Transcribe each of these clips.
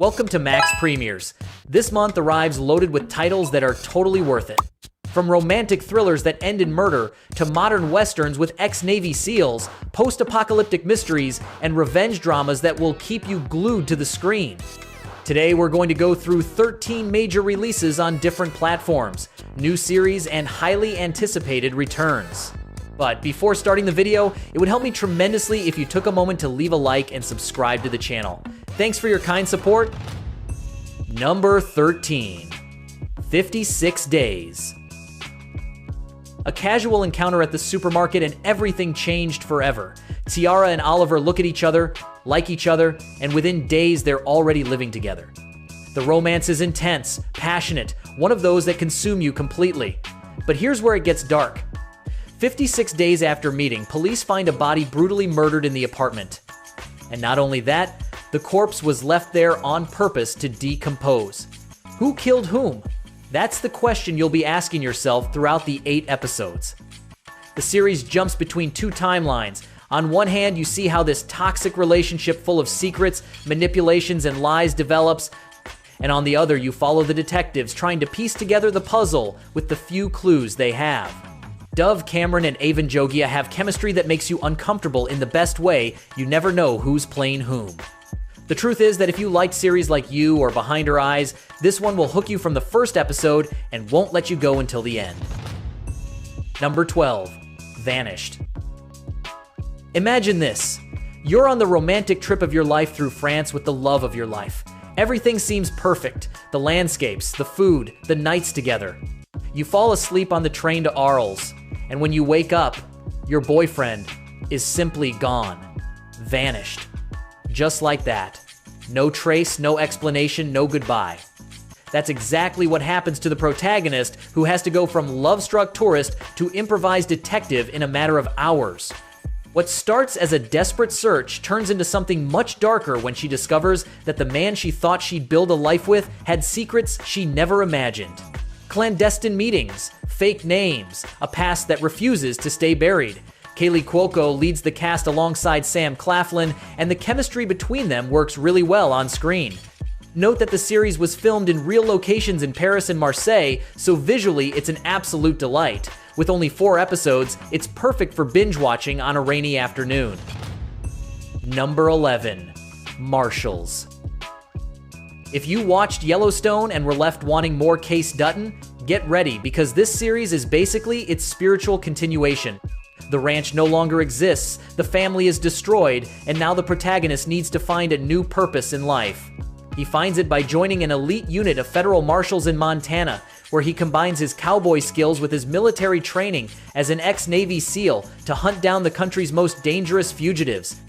Welcome to Max Premieres. This month arrives loaded with titles that are totally worth it. From romantic thrillers that end in murder, to modern westerns with ex-Navy SEALs, post-apocalyptic mysteries, and revenge dramas that will keep you glued to the screen. Today we're going to go through 13 major releases on different platforms, new series, and highly anticipated returns. But before starting the video, it would help me tremendously if you took a moment to leave a like and subscribe to the channel. Thanks for your kind support. Number 13. 56 Days. A casual encounter at the supermarket and everything changed forever. Tiara and Oliver look at each other, like each other, and within days they're already living together. The romance is intense, passionate, one of those that consume you completely. But here's where it gets dark. 56 days after meeting, police find a body brutally murdered in the apartment. And not only that, the corpse was left there on purpose to decompose. Who killed whom? That's the question you'll be asking yourself throughout the 8 episodes. The series jumps between two timelines. On one hand, you see how this toxic relationship full of secrets, manipulations, and lies develops, and on the other, you follow the detectives trying to piece together the puzzle with the few clues they have. Dove Cameron and Avon Jogia have chemistry that makes you uncomfortable in the best way. You never know who's playing whom. The truth is that if you liked series like You or Behind Her Eyes, this one will hook you from the first episode and won't let you go until the end. Number 12. Vanished. Imagine this. You're on the romantic trip of your life through France with the love of your life. Everything seems perfect. The landscapes, the food, the nights together. You fall asleep on the train to Arles, and when you wake up, your boyfriend is simply gone. Vanished. Just like that. No trace, no explanation, no goodbye. That's exactly what happens to the protagonist, who has to go from love-struck tourist to improvised detective in a matter of hours. What starts as a desperate search turns into something much darker when she discovers that the man she thought she'd build a life with had secrets she never imagined. Clandestine meetings, fake names, a past that refuses to stay buried. Kaylee Cuoco leads the cast alongside Sam Claflin, and the chemistry between them works really well on screen. Note that the series was filmed in real locations in Paris and Marseille, so visually it's an absolute delight. With only 4 episodes, it's perfect for binge watching on a rainy afternoon. Number 11. Marshals. If you watched Yellowstone and were left wanting more Case Dutton, get ready, because this series is basically its spiritual continuation. The ranch no longer exists, the family is destroyed, and now the protagonist needs to find a new purpose in life. He finds it by joining an elite unit of federal marshals in Montana, where he combines his cowboy skills with his military training as an ex-Navy SEAL to hunt down the country's most dangerous fugitives.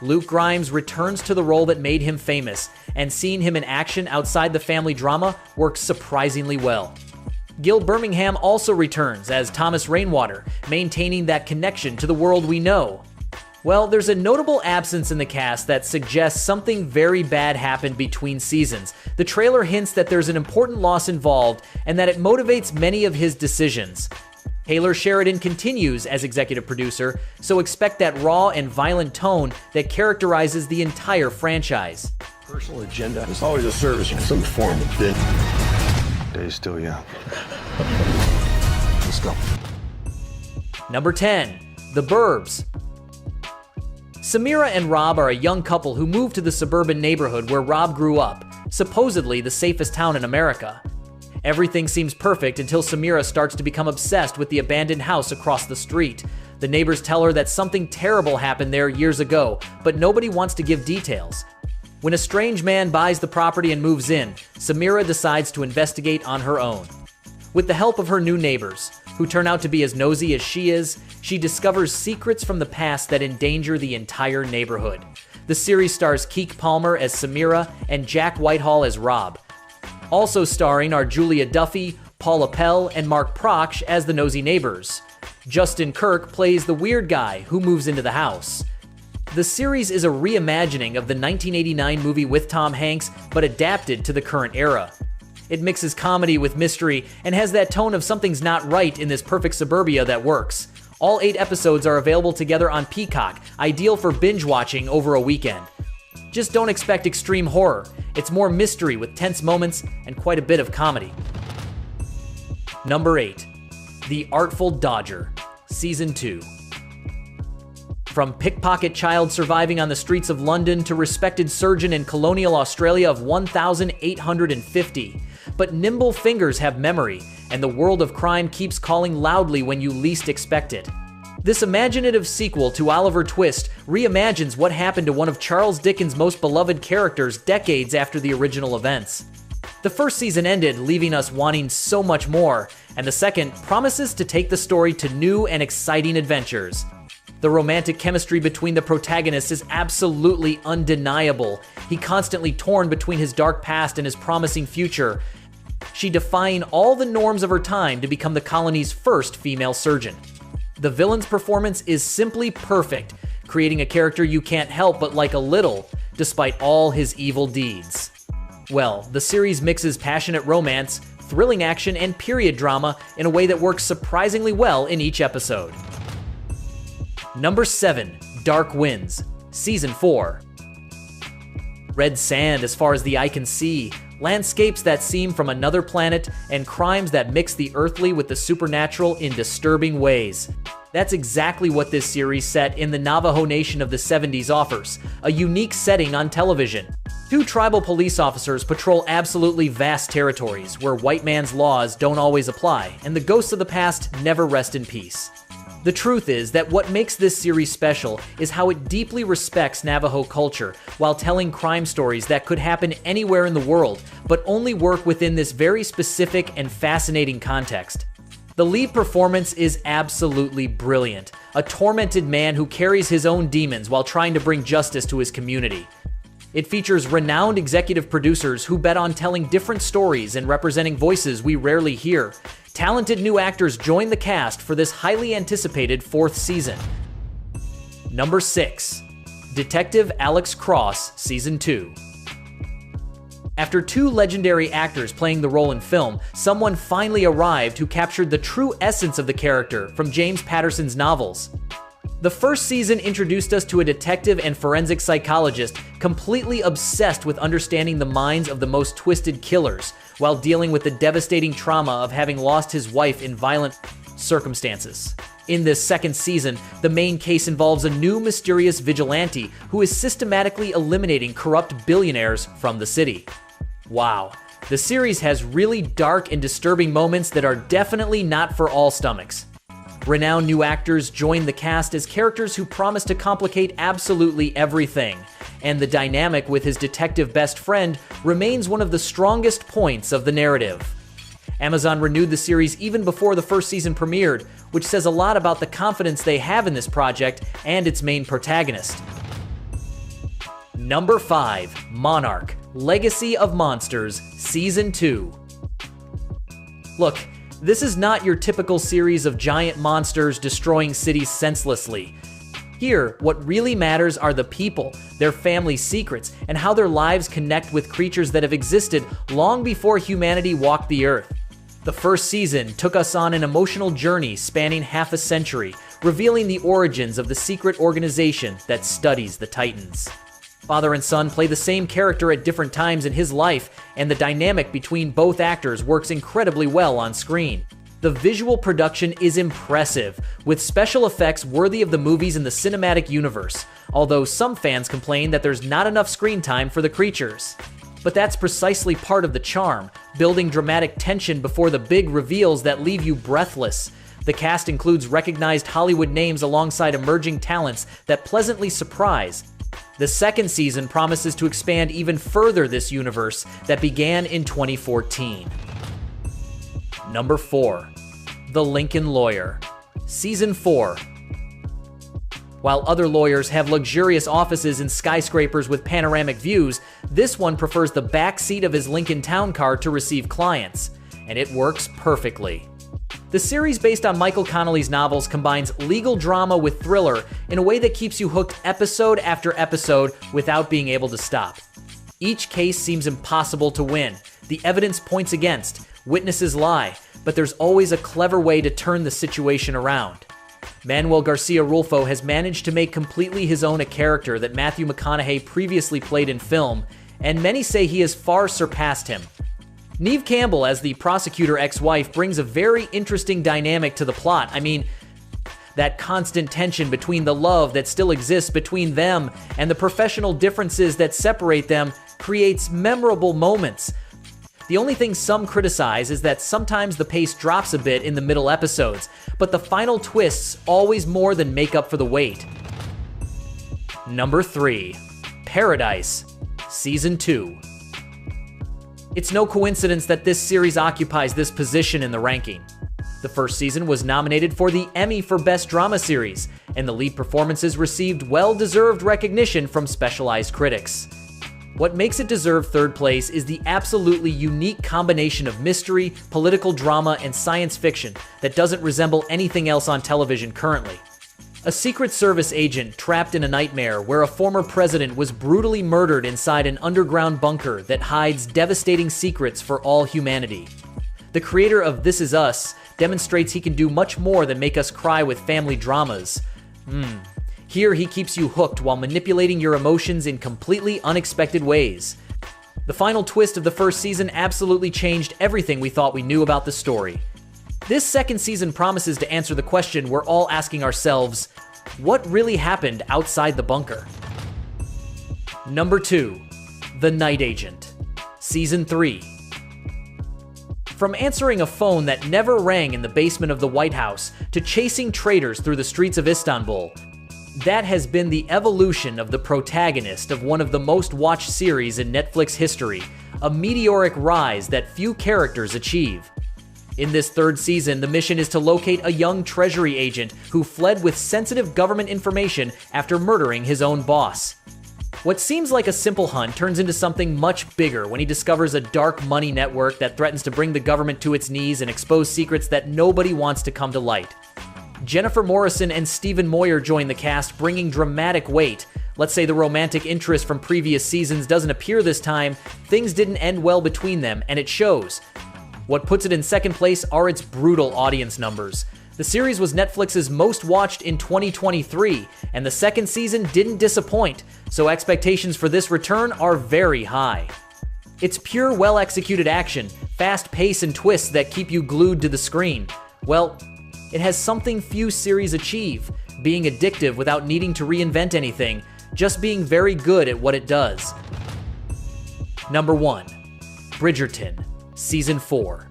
Luke Grimes returns to the role that made him famous, and seeing him in action outside the family drama works surprisingly well. Gil Birmingham also returns as Thomas Rainwater, maintaining that connection to the world we know. Well, there's a notable absence in the cast that suggests something very bad happened between seasons. The trailer hints that there's an important loss involved and that it motivates many of his decisions. Taylor Sheridan continues as executive producer, so expect that raw and violent tone that characterizes the entire franchise. Personal agenda is always a service in some form of bid. Day's still young. Let's go. Number 10. The Burbs. Samira and Rob are a young couple who move to the suburban neighborhood where Rob grew up, supposedly the safest town in America. Everything seems perfect until Samira starts to become obsessed with the abandoned house across the street. The neighbors tell her that something terrible happened there years ago, but nobody wants to give details. When a strange man buys the property and moves in, Samira decides to investigate on her own. With the help of her new neighbors, who turn out to be as nosy as she is, she discovers secrets from the past that endanger the entire neighborhood. The series stars Keke Palmer as Samira and Jack Whitehall as Rob. Also starring are Julia Duffy, Paula Pell, and Mark Proksch as the nosy neighbors. Justin Kirk plays the weird guy who moves into the house. The series is a reimagining of the 1989 movie with Tom Hanks, but adapted to the current era. It mixes comedy with mystery and has that tone of something's not right in this perfect suburbia that works. All 8 episodes are available together on Peacock, ideal for binge watching over a weekend. Just don't expect extreme horror. It's more mystery with tense moments and quite a bit of comedy. Number 8. The Artful Dodger, Season 2. From pickpocket child surviving on the streets of London to respected surgeon in colonial Australia of 1,850. But nimble fingers have memory, and the world of crime keeps calling loudly when you least expect it. This imaginative sequel to Oliver Twist reimagines what happened to one of Charles Dickens' most beloved characters decades after the original events. The first season ended, leaving us wanting so much more, and the second promises to take the story to new and exciting adventures. The romantic chemistry between the protagonists is absolutely undeniable. He constantly torn between his dark past and his promising future, she defying all the norms of her time to become the colony's first female surgeon. The villain's performance is simply perfect, creating a character you can't help but like a little, despite all his evil deeds. Well, the series mixes passionate romance, thrilling action, and period drama in a way that works surprisingly well in each episode. Number 7. Dark Winds, Season 4. Red sand as far as the eye can see, landscapes that seem from another planet, and crimes that mix the earthly with the supernatural in disturbing ways. That's exactly what this series set in the Navajo Nation of the 70s offers, a unique setting on television. 2 tribal police officers patrol absolutely vast territories where white man's laws don't always apply, and the ghosts of the past never rest in peace. The truth is that what makes this series special is how it deeply respects Navajo culture while telling crime stories that could happen anywhere in the world, but only work within this very specific and fascinating context. The lead performance is absolutely brilliant, a tormented man who carries his own demons while trying to bring justice to his community. It features renowned executive producers who bet on telling different stories and representing voices we rarely hear. Talented new actors join the cast for this highly anticipated 4th season. Number 6. Detective Alex Cross, Season 2. After 2 legendary actors playing the role in film, someone finally arrived who captured the true essence of the character from James Patterson's novels. The first season introduced us to a detective and forensic psychologist completely obsessed with understanding the minds of the most twisted killers, while dealing with the devastating trauma of having lost his wife in violent circumstances. In this second season, the main case involves a new mysterious vigilante who is systematically eliminating corrupt billionaires from the city. Wow, the series has really dark and disturbing moments that are definitely not for all stomachs. Renowned new actors join the cast as characters who promise to complicate absolutely everything, and the dynamic with his detective best friend remains one of the strongest points of the narrative. Amazon renewed the series even before the first season premiered, which says a lot about the confidence they have in this project and its main protagonist. Number 5. Monarch, Legacy of Monsters, Season 2. Look, this is not your typical series of giant monsters destroying cities senselessly. Here, what really matters are the people, their family secrets, and how their lives connect with creatures that have existed long before humanity walked the earth. The first season took us on an emotional journey spanning half a century, revealing the origins of the secret organization that studies the Titans. Father and son play the same character at different times in his life, and the dynamic between both actors works incredibly well on screen. The visual production is impressive, with special effects worthy of the movies in the cinematic universe, although some fans complain that there's not enough screen time for the creatures. But that's precisely part of the charm, building dramatic tension before the big reveals that leave you breathless. The cast includes recognized Hollywood names alongside emerging talents that pleasantly surprise. The second season promises to expand even further this universe that began in 2014. Number 4. The Lincoln Lawyer, Season 4. While other lawyers have luxurious offices in skyscrapers with panoramic views, this one prefers the back seat of his Lincoln Town Car to receive clients, and it works perfectly. The series based on Michael Connelly's novels combines legal drama with thriller in a way that keeps you hooked episode after episode without being able to stop. Each case seems impossible to win. The evidence points against, witnesses lie, but there's always a clever way to turn the situation around. Manuel Garcia Rulfo has managed to make completely his own a character that Matthew McConaughey previously played in film, and many say he has far surpassed him. Neve Campbell as the prosecutor ex-wife brings a very interesting dynamic to the plot. I mean, that constant tension between the love that still exists between them and the professional differences that separate them creates memorable moments. The only thing some criticize is that sometimes the pace drops a bit in the middle episodes, but the final twists always more than make up for the wait. Number 3. Paradise, Season 2. It's no coincidence that this series occupies this position in the ranking. The first season was nominated for the Emmy for Best Drama Series, and the lead performances received well-deserved recognition from specialized critics. What makes it deserve third place is the absolutely unique combination of mystery, political drama, and science fiction that doesn't resemble anything else on television currently. A Secret Service agent trapped in a nightmare where a former president was brutally murdered inside an underground bunker that hides devastating secrets for all humanity. The creator of This Is Us demonstrates he can do much more than make us cry with family dramas. Here he keeps you hooked while manipulating your emotions in completely unexpected ways. The final twist of the first season absolutely changed everything we thought we knew about the story. This second season promises to answer the question we're all asking ourselves: what really happened outside the bunker? Number 2. The Night Agent, Season 3. From answering a phone that never rang in the basement of the White House to chasing traitors through the streets of Istanbul, that has been the evolution of the protagonist of one of the most watched series in Netflix history, a meteoric rise that few characters achieve. In this third season, the mission is to locate a young treasury agent who fled with sensitive government information after murdering his own boss. What seems like a simple hunt turns into something much bigger when he discovers a dark money network that threatens to bring the government to its knees and expose secrets that nobody wants to come to light. Jennifer Morrison and Stephen Moyer join the cast, bringing dramatic weight. Let's say the romantic interest from previous seasons doesn't appear this time, things didn't end well between them, and it shows. What puts it in second place are its brutal audience numbers. The series was Netflix's most watched in 2023, and the second season didn't disappoint, so expectations for this return are very high. It's pure, well-executed action, fast pace and twists that keep you glued to the screen. Well, it has something few series achieve, being addictive without needing to reinvent anything, just being very good at what it does. Number 1. Bridgerton, Season 4.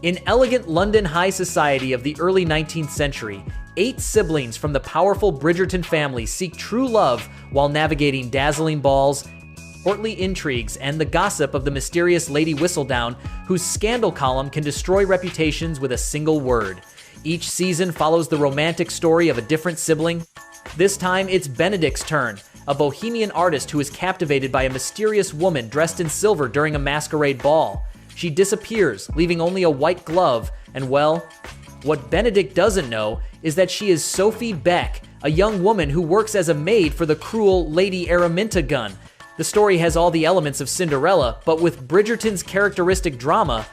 In elegant London high society of the early 19th century, 8 siblings from the powerful Bridgerton family seek true love while navigating dazzling balls, courtly intrigues, and the gossip of the mysterious Lady Whistledown, whose scandal column can destroy reputations with a single word. Each season follows the romantic story of a different sibling. This time, it's Benedict's turn, a bohemian artist who is captivated by a mysterious woman dressed in silver during a masquerade ball. She disappears, leaving only a white glove, and well, what Benedict doesn't know is that she is Sophie Beck, a young woman who works as a maid for the cruel Lady Araminta Gun. The story has all the elements of Cinderella, but with Bridgerton's characteristic drama.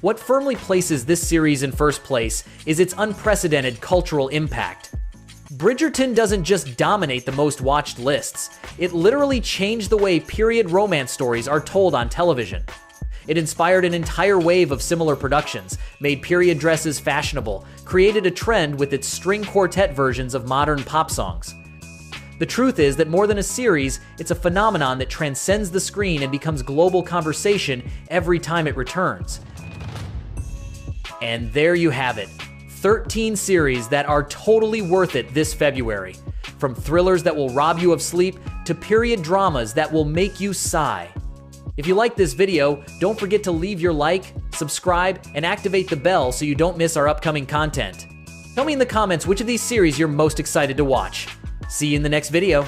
What firmly places this series in first place is its unprecedented cultural impact. Bridgerton doesn't just dominate the most watched lists, it literally changed the way period romance stories are told on television. It inspired an entire wave of similar productions, made period dresses fashionable, created a trend with its string quartet versions of modern pop songs. The truth is that more than a series, it's a phenomenon that transcends the screen and becomes global conversation every time it returns. And there you have it, 13 series that are totally worth it this February. From thrillers that will rob you of sleep to period dramas that will make you sigh. If you like this video, don't forget to leave your like, subscribe, and activate the bell so you don't miss our upcoming content. Tell me in the comments which of these series you're most excited to watch. See you in the next video.